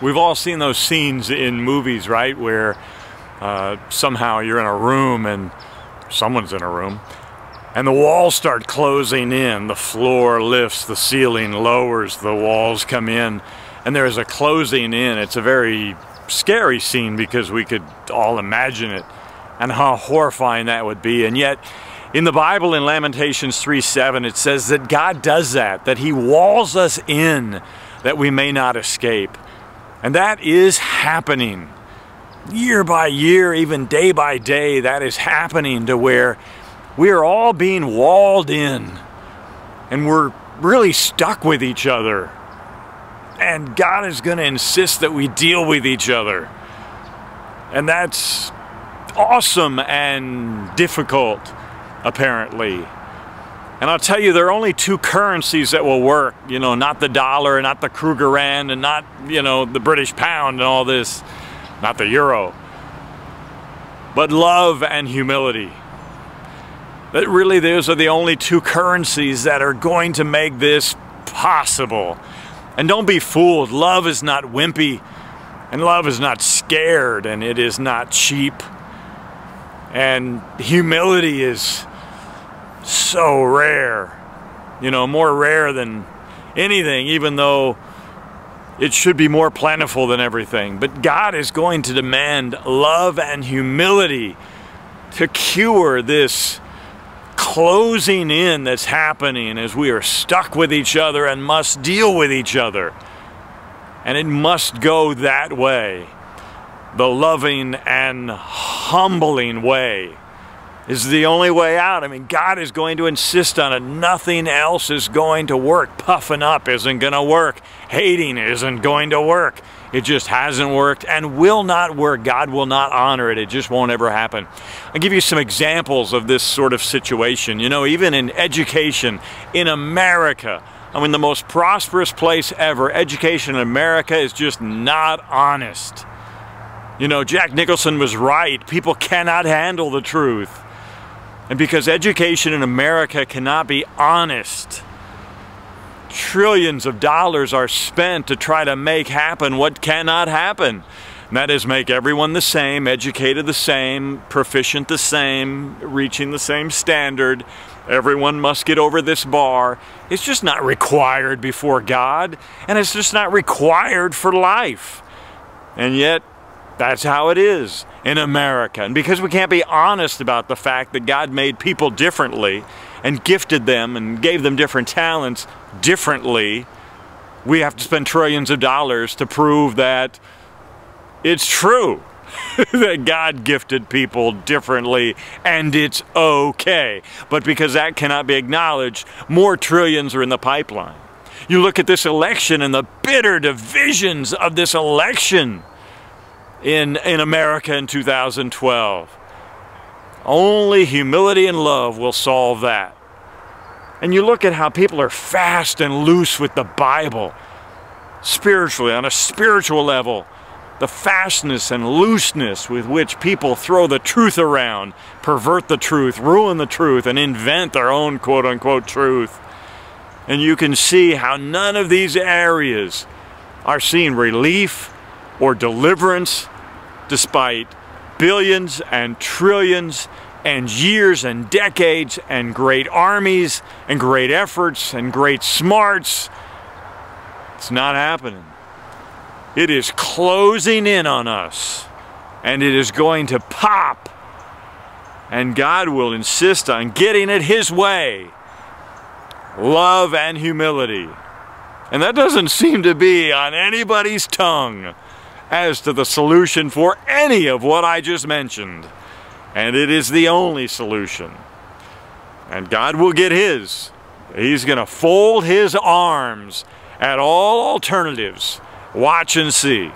We've all seen those scenes in movies, right, where somehow you're in a room and someone's in a room and the walls start closing in, the floor lifts, the ceiling lowers, the walls come in, and there's a closing in. It's a very scary scene because we could all imagine it and how horrifying that would be. And yet in the Bible, in Lamentations 3:7, it says that God does that He walls us in that we may not escape. And that is happening year by year, even day by day. That is happening to where we are all being walled in and we're really stuck with each other. And God is going to insist that we deal with each other. And that's awesome and difficult, apparently. And I'll tell you, there are only two currencies that will work. You know, not the dollar, not the Kruger Rand, and not, you know, the British pound and all this. Not the euro. But love and humility. That really, those are the only two currencies that are going to make this possible. And don't be fooled. Love is not wimpy. And love is not scared. And it is not cheap. And humility is so rare. You know, more rare than anything, even though it should be more plentiful than everything. But God is going to demand love and humility to cure this closing in that's happening as we are stuck with each other and must deal with each other. And it must go that way. The loving and humbling way is the only way out. I mean, God is going to insist on it. Nothing else is going to work. Puffing up isn't going to work. Hating isn't going to work. It just hasn't worked and will not work. God will not honor it. It just won't ever happen. I'll give you some examples of this sort of situation. You know, even in education in America, I mean, the most prosperous place ever, education in America is just not honest. You know, Jack Nicholson was right. People cannot handle the truth. And because education in America cannot be honest, trillions of dollars are spent to try to make happen what cannot happen. And that is make everyone the same, educated the same, proficient the same, reaching the same standard. Everyone must get over this bar. It's just not required before God, and it's just not required for life. And yet, that's how it is in America. And because we can't be honest about the fact that God made people differently and gifted them and gave them different talents differently, we have to spend trillions of dollars to prove that it's true that God gifted people differently and it's okay. But because that cannot be acknowledged, more trillions are in the pipeline. You look at this election and the bitter divisions of this election in America in 2012. Only humility and love will solve that. And you look at how people are fast and loose with the Bible, spiritually, on a spiritual level. The fastness and looseness with which people throw the truth around, pervert the truth, ruin the truth, and invent their own quote-unquote truth. And you can see how none of these areas are seeing relief or deliverance, despite billions and trillions and years and decades and great armies and great efforts and great smarts. It's not happening. It is closing in on us, and it is going to pop, and God will insist on getting it His way. Love and humility. And that doesn't seem to be on anybody's tongue as to the solution for any of what I just mentioned. And it is the only solution. And God will get His. He's going to fold His arms at all alternatives. Watch and see.